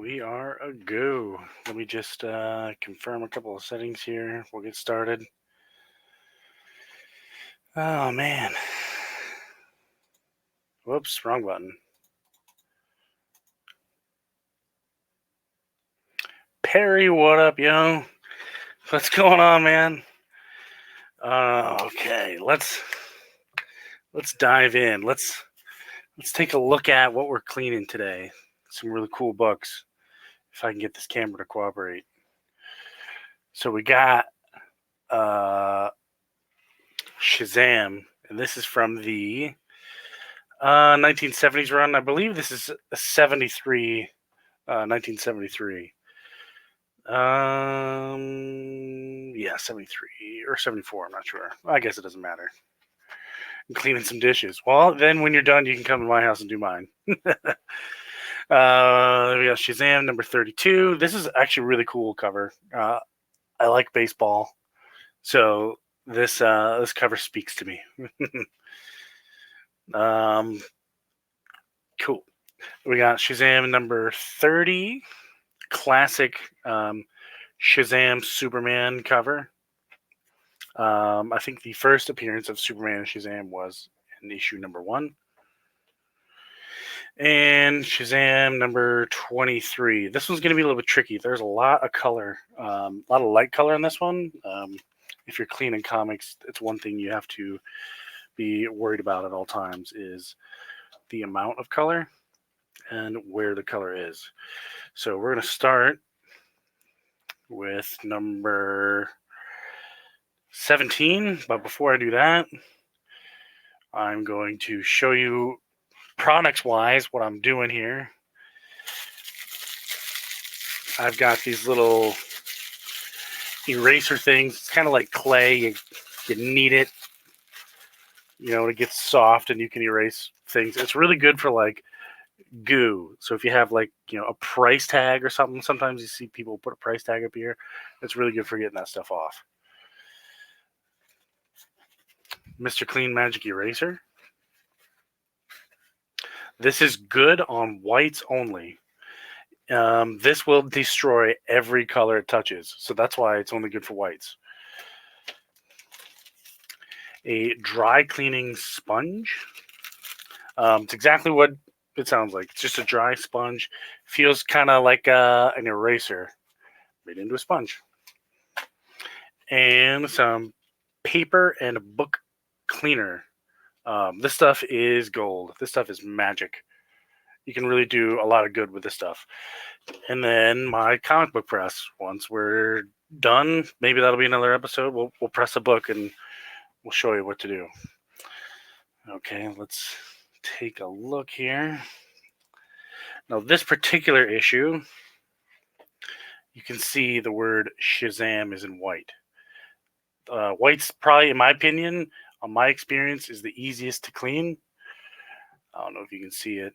We are a go. Let me just confirm a couple of settings here. We'll get started. Oh, man. Whoops, wrong button. Perry, what up, yo? What's going on, man? Okay, let's dive in. Let's take a look at what we're cleaning today. Some really cool books. If I can get this camera to cooperate. So we got Shazam, and this is from the 1970s run. I believe this is a 73, 1973. Yeah, 73 or 74. I'm not sure. I guess it doesn't matter. I'm cleaning some dishes. Well, then when you're done, you can come to my house and do mine. We got Shazam number 32. This is actually a really cool cover. I like baseball, so this cover speaks to me. Cool. We got Shazam number 30, classic Shazam Superman cover. I think the first appearance of Superman and Shazam was in issue number 1. And Shazam number 23. This one's going to be a little bit tricky. There's a lot of color, a lot of light color in this one. If you're cleaning comics, it's one thing you have to be worried about at all times is the amount of color and where the color is. So we're going to start with number 17. But before I do that, I'm going to show you products-wise what I'm doing here. I've got these little eraser things. It's kind of like clay. You knead it, it gets soft and you can erase things. It's really good for like goo. So if you have like, a price tag or something, sometimes you see people put a price tag up here. It's really good for getting that stuff off. Mr. Clean Magic Eraser. This is good on whites only. This will destroy every color it touches. So that's why it's only good for whites. A dry cleaning sponge. It's exactly what it sounds like. It's just a dry sponge. Feels kind of like an eraser made into a sponge. And some paper and book cleaner. This stuff is gold. This stuff is magic. You can really do a lot of good with this stuff. And then my comic book press. Once we're done, maybe that'll be another episode. We'll press a book and we'll show you what to do. Okay, let's take a look here. Now, this particular issue, you can see the word Shazam is in white. White's probably, in my opinion, on my experience, is the easiest to clean. I don't know if you can see it.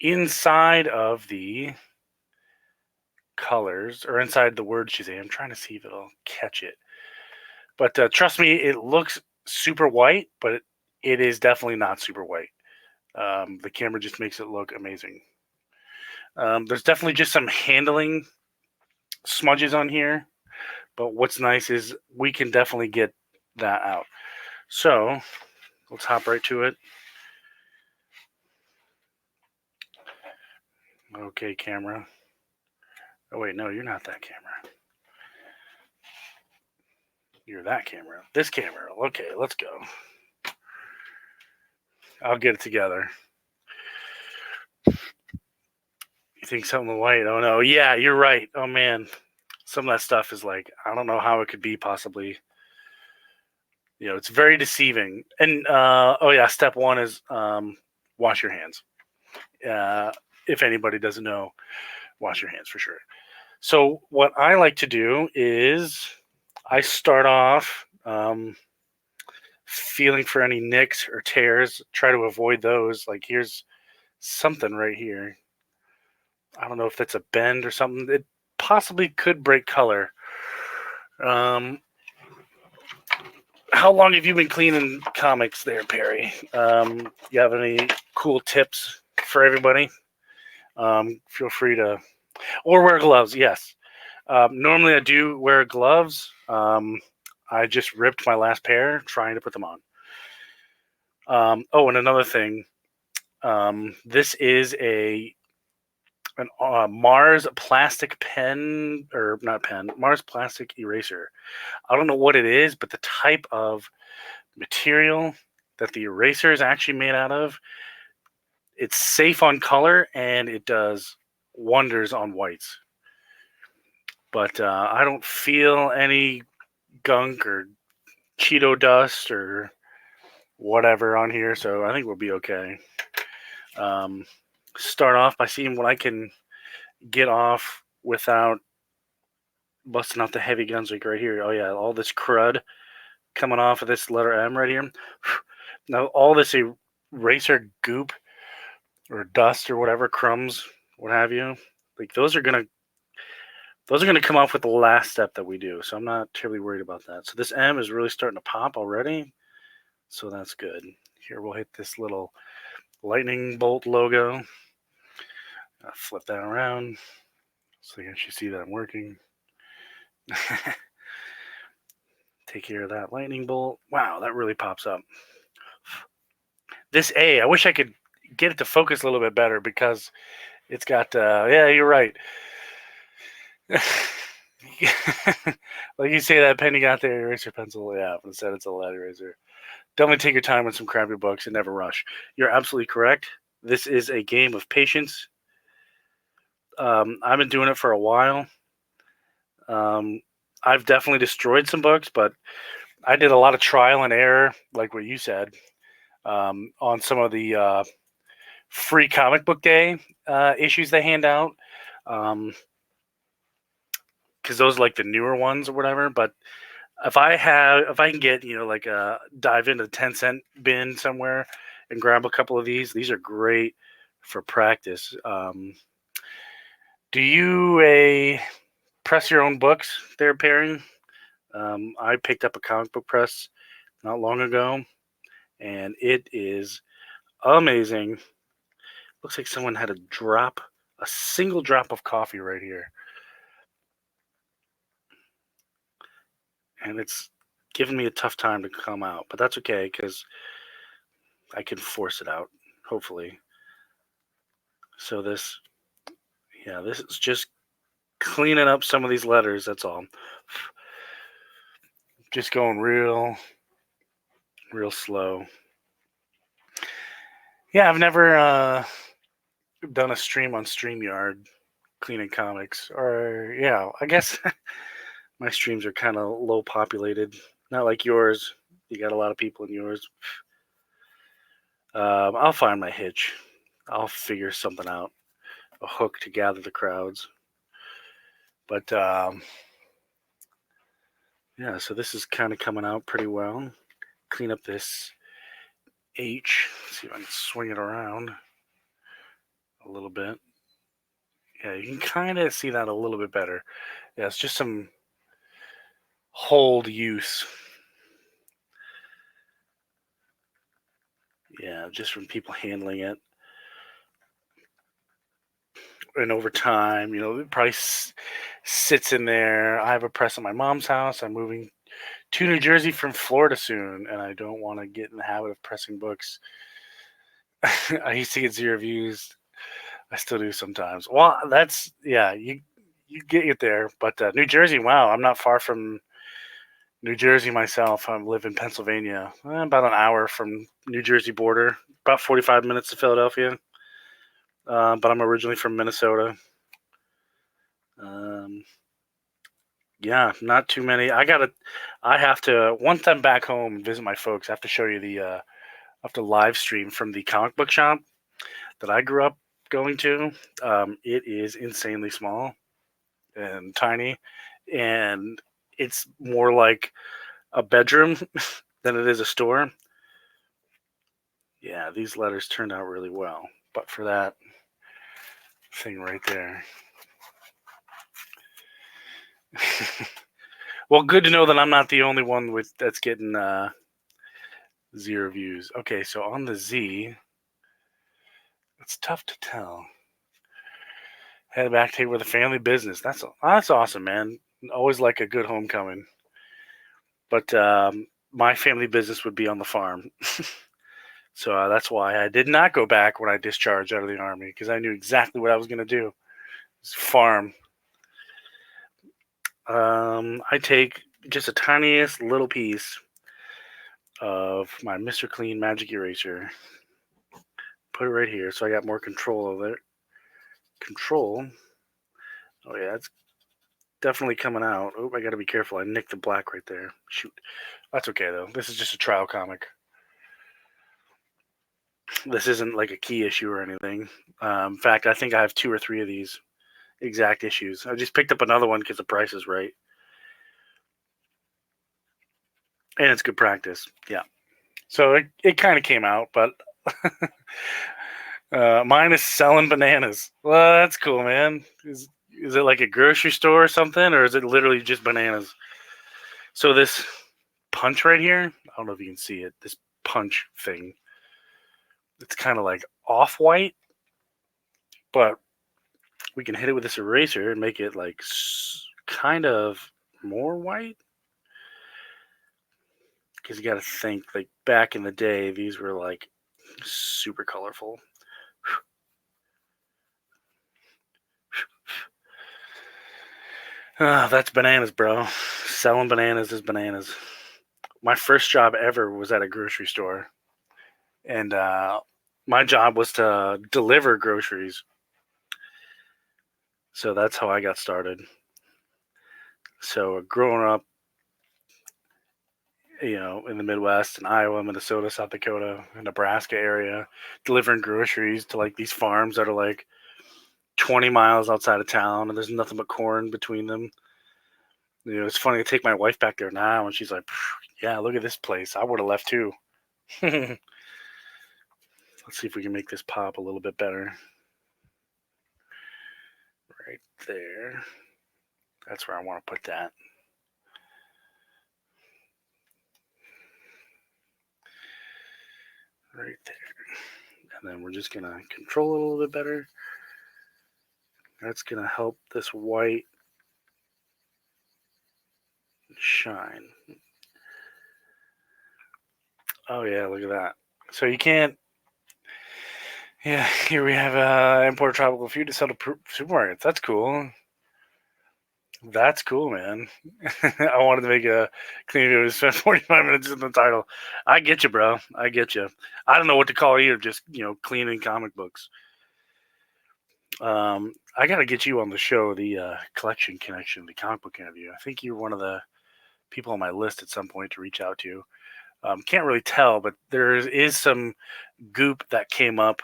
Inside of the colors, or inside the word Shazam, I'm trying to see if it'll catch it. But trust me, it looks super white, but it is definitely not super white. The camera just makes it look amazing. There's definitely just some handling smudges on here, but what's nice is we can definitely get that out. So let's hop right to it. Okay, camera. Oh wait, no, you're not that camera. You're that camera. This camera. Okay, let's go. I'll get it together. You think something white? Oh no. Yeah, you're right. Oh man. Some of that stuff is like, I don't know how it could be possibly. It's very deceiving. And step 1 is wash your hands. If anybody doesn't know, wash your hands for sure. So what I like to do is I start off feeling for any nicks or tears, try to avoid those. Like here's something right here. I don't know if that's a bend or something. It possibly could break color. How long have you been cleaning comics there, Perry? You have any cool tips for everybody? Feel free to, or wear gloves. Yes. Normally I do wear gloves. I just ripped my last pair trying to put them on. Oh, and another thing. This is an Mars plastic pen, or not pen, Mars plastic eraser. I don't know what it is, but the type of material that the eraser is actually made out of, it's safe on color and it does wonders on whites. But I don't feel any gunk or Cheeto dust or whatever on here, so I think we'll be okay. Um, Start off by seeing what I can get off without busting out the heavy guns like right here. Oh yeah, all this crud coming off of this letter M right here. Now all this eraser goop or dust or whatever, crumbs, what have you, like those are gonna come off with the last step that we do. So I'm not terribly worried about that. So this M is really starting to pop already. So that's good. Here we'll hit this little lightning bolt logo. I'll flip that around so you can actually see that I'm working. Take care of that lightning bolt. Wow, that really pops up. This A, I wish I could get it to focus a little bit better because it's got, yeah, you're right. Like you say, that pen you got there, eraser pencil, yeah, instead it's a lead eraser. Definitely take your time with some crappy books and never rush. You're absolutely correct. This is a game of patience. I've been doing it for a while. I've definitely destroyed some books, but I did a lot of trial and error, like what you said, on some of the free comic book day issues they hand out. Because those are like the newer ones or whatever. But if I can get, like dive into the 10-cent bin somewhere and grab a couple of these are great for practice. Do you press your own books there, Perry? I picked up a comic book press not long ago, and it is amazing. Looks like someone had a single drop of coffee right here. And it's giving me a tough time to come out, but that's okay because I can force it out, hopefully. So this is just cleaning up some of these letters, that's all. Just going real slow. Yeah, I've never done a stream on StreamYard cleaning comics. Or, yeah, I guess my streams are kind of low populated. Not like yours. You got a lot of people in yours. I'll find my hitch. I'll figure something out. A hook to gather the crowds. But yeah, so this is kind of coming out pretty well. Clean up this H. See if I can swing it around a little bit. Yeah, you can kind of see that a little bit better. Yeah, it's just some hold use. Yeah, just from people handling it. And over time, it probably sits in there. I have a press at my mom's house. I'm moving to New Jersey from Florida soon, and I don't want to get in the habit of pressing books. I used to get 0 views. I still do sometimes. Well, that's, yeah, you get it there. But New Jersey, wow, I'm not far from New Jersey myself. I live in Pennsylvania, about an hour from New Jersey border, about 45 minutes to Philadelphia. But I'm originally from Minnesota. Yeah, not too many. I have to, once I'm back home and visit my folks, I have to show you I have to live stream from the comic book shop that I grew up going to. It is insanely small and tiny, and it's more like a bedroom than it is a store. Yeah, these letters turned out really well, but for that thing right there. Well, good to know that I'm not the only one that's getting 0 views. Okay, so on the Z, it's tough to tell. Head back to with a family business. That's awesome, man. Always like a good homecoming. But my family business would be on the farm. So that's why I did not go back when I discharged out of the army, because I knew exactly what I was going to do. Farm. I take just a tiniest little piece of my Mr. Clean Magic Eraser, put it right here, so I got more control of it. Control. Oh yeah, it's definitely coming out. Oh, I got to be careful. I nicked the black right there. Shoot. That's okay though. This is just a trial comic. This isn't like a key issue or anything. In fact, I think I have 2 or 3 of these exact issues. I just picked up another one because the price is right. And it's good practice. Yeah. So it kind of came out, but mine is selling bananas. Well, that's cool, man. Is it like a grocery store or something, or is it literally just bananas? So this punch right here, I don't know if you can see it. This punch thing, it's kind of like off-white, but we can hit it with this eraser and make it like kind of more white. Because you got to think, like back in the day, these were like super colorful. That's bananas, bro. Selling bananas is bananas. My first job ever was at a grocery store, and my job was to deliver groceries. So that's how I got started. So growing up, in the Midwest, in Iowa, Minnesota, South Dakota, Nebraska area, delivering groceries to like these farms that are like 20 miles outside of town, and there's nothing but corn between them. It's funny to take my wife back there now, and she's like, "Yeah, look at this place. I would have left too." Let's see if we can make this pop a little bit better. Right there. That's where I want to put that. Right there. And then we're just going to control it a little bit better. That's going to help this white shine. Oh, yeah, look at that. So you can't. Yeah, here we have imported tropical food to sell to supermarkets. That's cool. That's cool, man. I wanted to make a clean video to spend 45 minutes in the title. I get you, bro. I get you. I don't know what to call it either. Just, cleaning comic books. I got to get you on the show, the collection connection, the comic book interview. I think you're one of the people on my list at some point to reach out to. Can't really tell, but there is some goop that came up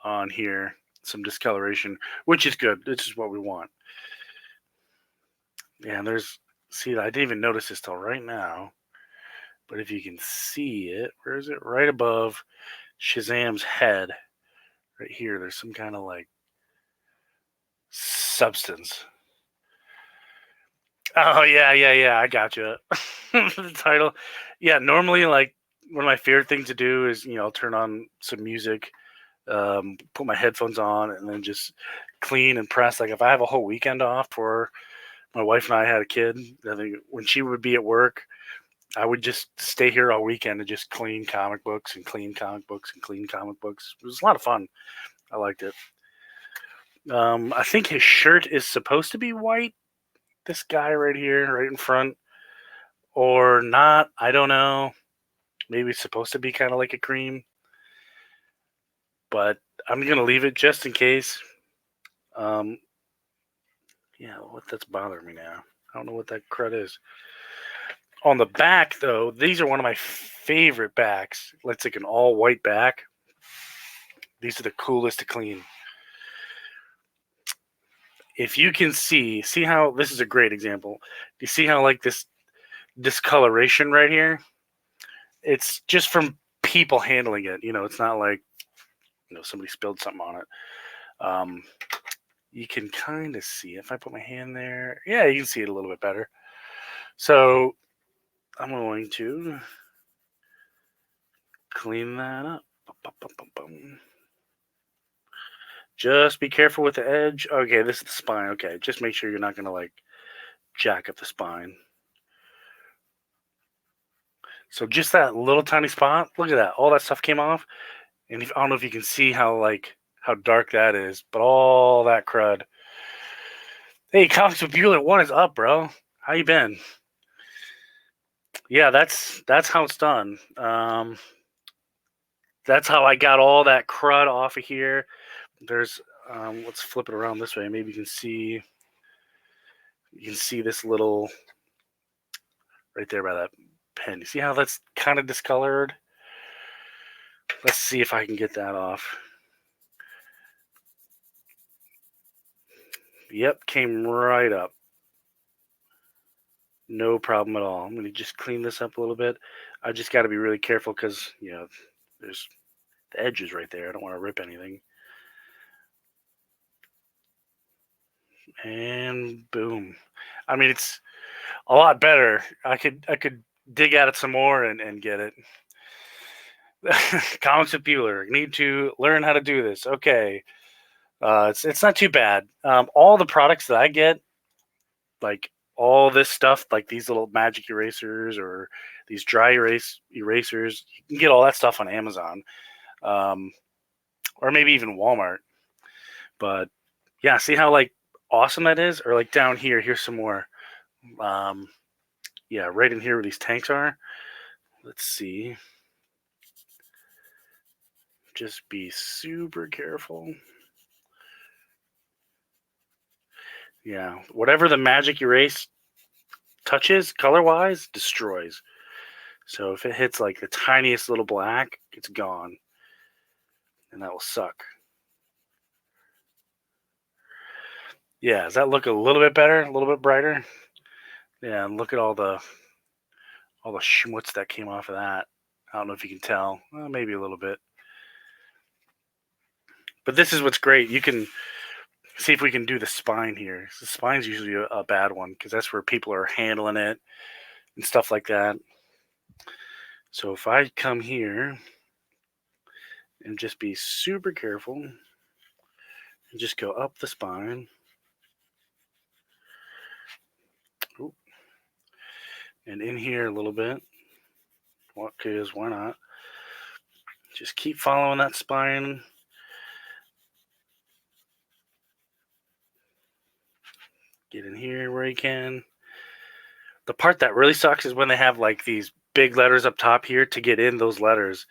on here, some discoloration, which is good. This is what we want. Yeah, and see, I didn't even notice this till right now, but if you can see it, where is it? Right above Shazam's head, right here, there's some kind of like substance. Oh, yeah, I got you. The title. Yeah, normally, like, one of my favorite things to do is, turn on some music, put my headphones on, and then just clean and press. Like, if I have a whole weekend off for my wife and I had a kid, I think when she would be at work, I would just stay here all weekend and just clean comic books and clean comic books and clean comic books. It was a lot of fun. I liked it. I think his shirt is supposed to be white. This guy right here, right in front, or not. I don't know. Maybe it's supposed to be kind of like a cream, but I'm gonna leave it just in case. Yeah, that's bothering me now. I don't know what that crud is. On the back, though, these are one of my favorite backs. Let's like an all white back. These are the coolest to clean. If you can see how this is a great example. Do you see how like this discoloration right here? It's just from people handling it. It's not like somebody spilled something on it. You can kind of see if I put my hand there. Yeah, you can see it a little bit better. So I'm going to clean that up. Just be careful with the edge. Okay, this is the spine. Okay, just make sure you're not gonna like jack up the spine. So just that little tiny spot. Look at that. All that stuff came off. And I don't know if you can see how dark that is, but all that crud. Hey, Comics with Bueller, what is up, bro? How you been? Yeah, that's how it's done. That's how I got all that crud off of here. There's let's flip it around this way. Maybe you can see this little right there by that pen. You see how that's kind of discolored? Let's see if I can get that off. Yep, came right up. No problem at all. I'm going to just clean this up a little bit. I just got to be really careful because, there's the edges right there. I don't want to rip anything. And boom. I mean, it's a lot better. I could dig at it some more and get it. Comics with Bueller. Need to learn how to do this. Okay. It's not too bad. All the products that I get, like all this stuff, like these little magic erasers or these dry erasers, you can get all that stuff on Amazon, or maybe even Walmart. But yeah, see how like awesome that is? Or like down here, here's some more. Um, yeah, right in here where these tanks are. Let's see. Just be super careful. Yeah, whatever the magic erase touches color wise destroys. So if it hits like the tiniest little black, it's gone. And that will suck. Yeah, does that look a little bit better? A little bit brighter? Yeah, and look at all the schmutz that came off of that. I don't know if you can tell. Well, maybe a little bit. But this is what's great. You can see if we can do the spine here. The spine's usually a bad one because that's where people are handling it and stuff like that. So if I come here and just be super careful and just go up the spine. Ooh, and in here a little bit. Because why not? Just keep following that spine. Get in here where you can. The part that really sucks is when they have like these big letters up top here. To get in those letters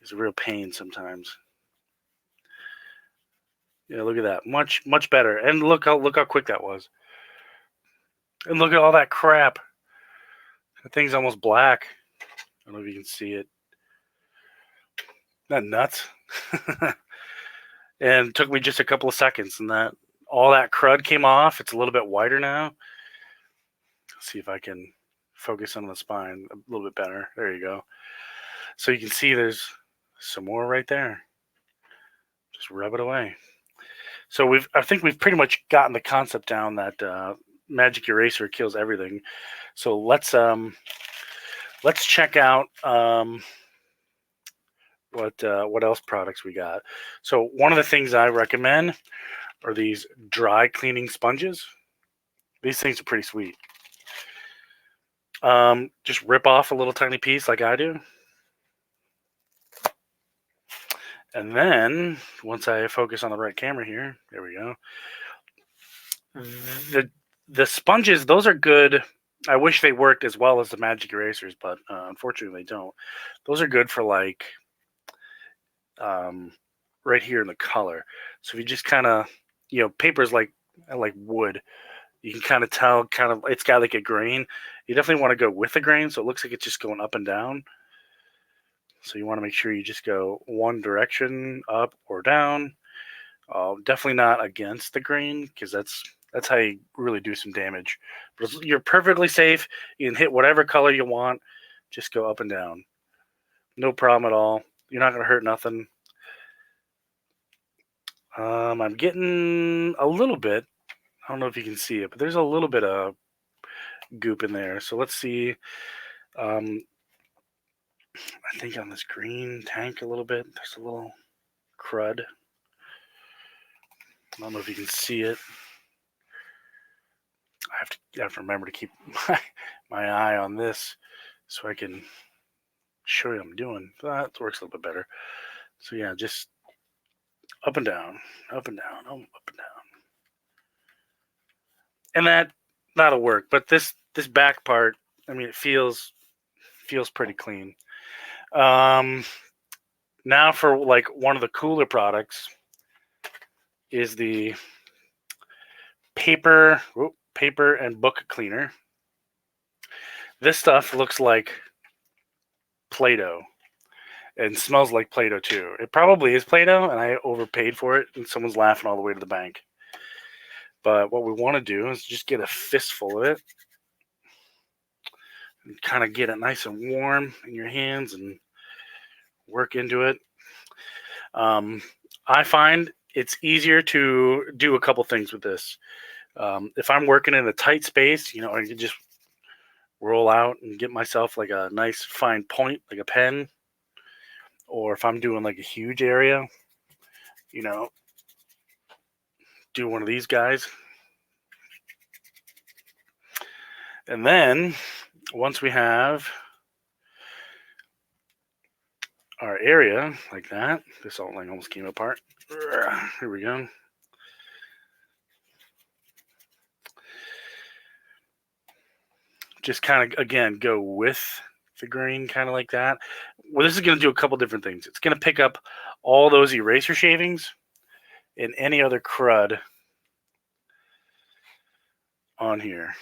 is a real pain sometimes. Yeah, look at that. Much better. And look how quick that was. And look at all that crap. The thing's almost black. I don't know if you can see it. That nuts. And it took me just a couple of seconds, and that all that crud came off. It's a little bit whiter now. Let's see if I can focus on the spine a little bit better. There you go. So you can see there's some more right there. Just rub it away. So I think we've pretty much gotten the concept down that magic eraser kills everything. So let's check out what else products we got. So one of the things I recommend are these dry cleaning sponges. These things are pretty sweet. Just rip off a little tiny piece like I do. And then once I focus on the right camera here, there we go. The sponges, those are good. I wish they worked as well as the magic erasers, but unfortunately they don't. Those are good for like right here in the color. So if you just kind of, paper's like wood. You can kind of tell, it's got like a grain. You definitely want to go with the grain, so it looks like it's just going up and down. So you want to make sure you just go one direction, up or down. Definitely not against the grain because that's how you really do some damage. But you're perfectly safe. You can hit whatever color you want. Just go up and down. No problem at all. You're not going to hurt nothing. I'm getting a little bit. I don't know if you can see it, but there's a little bit of goop in there. So let's see. I think on this green tank a little bit, there's a little crud. I don't know if you can see it. I have to remember to keep my eye on this so I can show you what I'm doing. That works a little bit better. So yeah, just up and down, up and down, up and down, and that'll work. But this back part, I mean, it feels pretty clean. Um, Now for like one of the cooler products is the paper and book cleaner. This stuff looks like Play-Doh and smells like Play-Doh too. It probably is Play-Doh, and I overpaid for it, and someone's laughing all the way to the bank. But what we want to do is just get a fistful of it and kind of get it nice and warm in your hands and work into it. I find it's easier to do a couple things with this. If I'm working in a tight space, I can just roll out and get myself like a nice fine point, like a pen. Or if I'm doing like a huge area, you know, do one of these guys. And then once we have our area like that, this outline almost came apart. Here we go. Just kind of, again, go with the green, kind of like that. Well, this is going to do a couple different things. It's going to pick up all those eraser shavings and any other crud on here,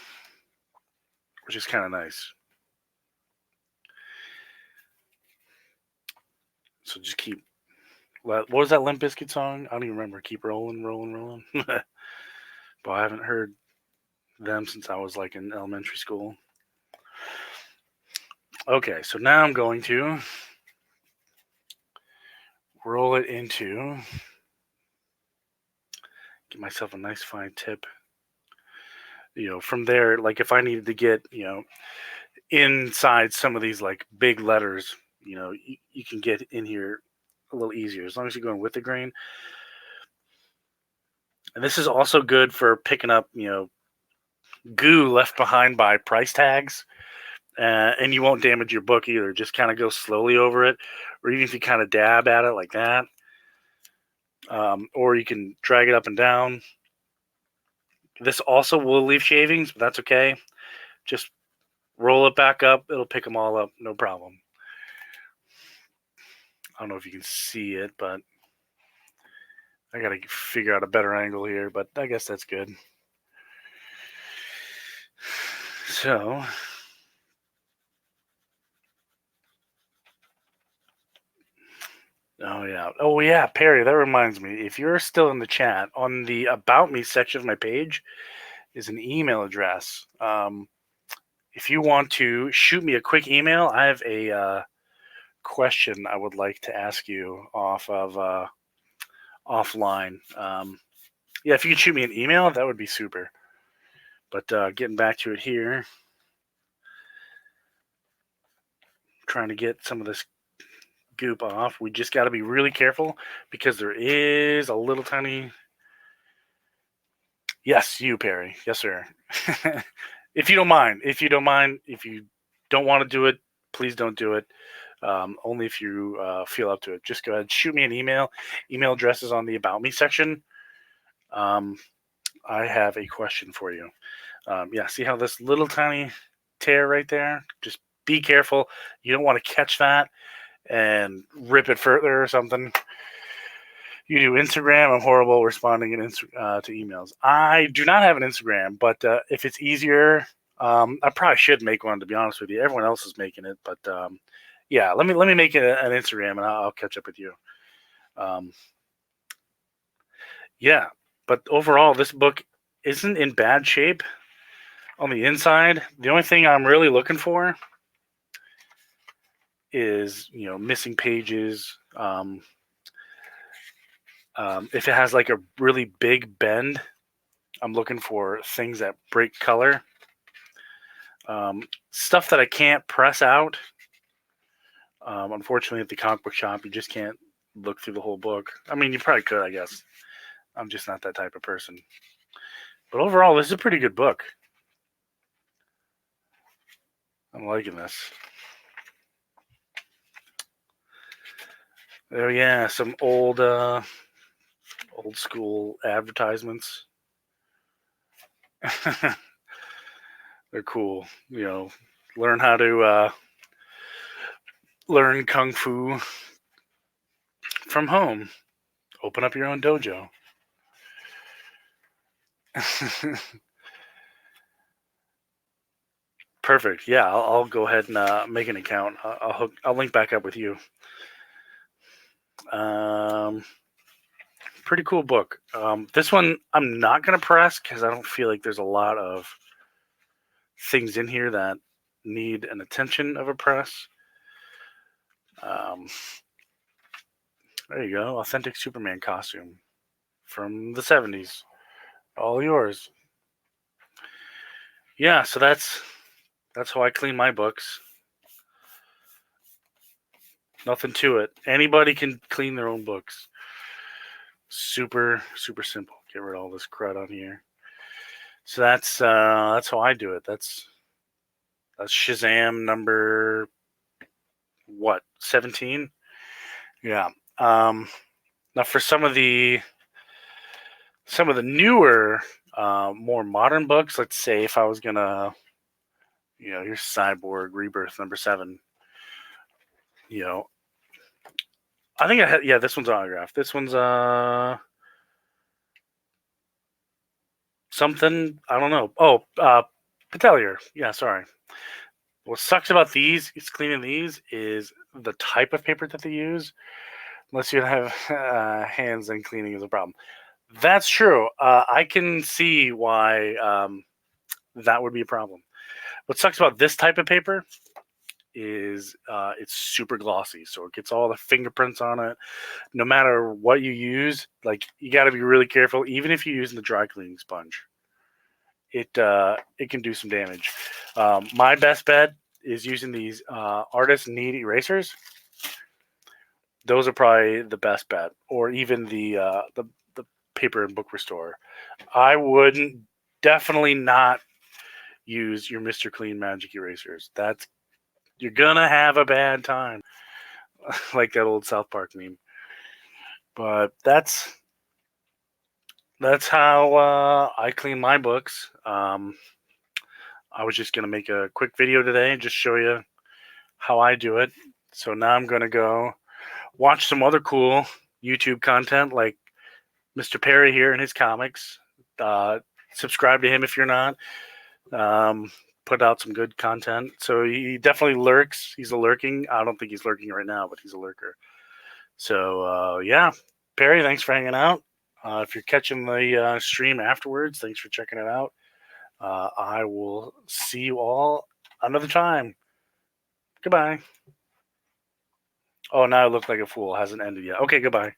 which is kind of nice. So just keep. What was that Limp Bizkit song? I don't even remember. Keep rolling, rolling, rolling. But I haven't heard them since I was like in elementary school. Okay, so now I'm going to roll it into. Give myself a nice fine tip. From there, like if I needed to get, inside some of these like big letters, you can get in here a little easier as long as you're going with the grain. And this is also good for picking up, goo left behind by price tags. And you won't damage your book either. Just kind of go slowly over it, or even if you kind of dab at it like that. Or you can drag it up and down. This also will leave shavings, but that's okay. Just roll it back up. It'll pick them all up. No problem. I don't know if you can see it, but I got to figure out a better angle here, but I guess that's good. So, oh yeah, Perry, that reminds me. If you're still in the chat, on the About Me section of my page is an email address. If you want to shoot me a quick email, I have a question I would like to ask you offline. Yeah, if you could shoot me an email, that would be super. But getting back to it here, trying to get some of this goop off. We just got to be really careful because there is a little tiny. Yes, you, Perry. Yes, sir. If you don't mind, if you don't want to do it, please don't do it. Only if you feel up to it. Just go ahead, shoot me an email. Email address is on the About Me section. I have a question for you. Yeah, see how this little tiny tear right there? Just be careful. You don't want to catch that and rip it further or something. You do Instagram. I'm horrible responding to emails. I do not have an Instagram, but if it's easier, I probably should make one, to be honest with you. Everyone else is making it, but yeah, let me make it an Instagram, and I'll catch up with you. Yeah, but overall, this book isn't in bad shape on the inside. The only thing I'm really looking for is missing pages. If it has like a really big bend, I'm looking for things that break color. Stuff that I can't press out. Unfortunately, at the comic book shop, you just can't look through the whole book. I mean, you probably could, I guess. I'm just not that type of person. But overall, this is a pretty good book. I'm liking this. Oh yeah, some old school advertisements. They're cool. Learn how to learn kung fu from home. Open up your own dojo. Perfect. Yeah, I'll go ahead and make an account. I'll link back up with you. Pretty cool book. This one I'm not gonna press because I don't feel like there's a lot of things in here that need an attention of a press. There you go, authentic Superman costume from the 70s. All yours. Yeah, so that's how I clean my books. Nothing to it. Anybody can clean their own books. Super, super simple. Get rid of all this crud on here. So that's how I do it. That's Shazam number 17? Yeah. Now for some of the newer, more modern books, let's say if I was gonna, here's Cyborg Rebirth number 7. I think I had, yeah, this one's autographed. This one's something, I don't know. Oh, Patelier. Yeah, sorry. What sucks about these, cleaning these, is the type of paper that they use. Unless you have hands, then cleaning is a problem. That's true. I can see why that would be a problem. What sucks about this type of paper is it's super glossy, so it gets all the fingerprints on it. No matter what you use, like, you got to be really careful. Even if you're using the dry cleaning sponge, it can do some damage. My best bet is using these Artist Need erasers. Those are probably the best bet, or even the paper and book restore. I wouldn't definitely not use your Mr. Clean magic erasers. You're gonna have a bad time, like that old South Park meme. But that's how I clean my books. I was just gonna make a quick video today and just show you how I do it. So now I'm gonna go watch some other cool YouTube content, like Mr. Perry here and his comics. Subscribe to him if you're not. Put out some good content. So he definitely lurks. He's a lurking. I don't think he's lurking right now, but he's a lurker. So yeah, Perry, thanks for hanging out. If you're catching the stream afterwards, thanks for checking it out. I will see you all another time. Goodbye. Oh, now I look like a fool. Hasn't ended yet. Okay, goodbye.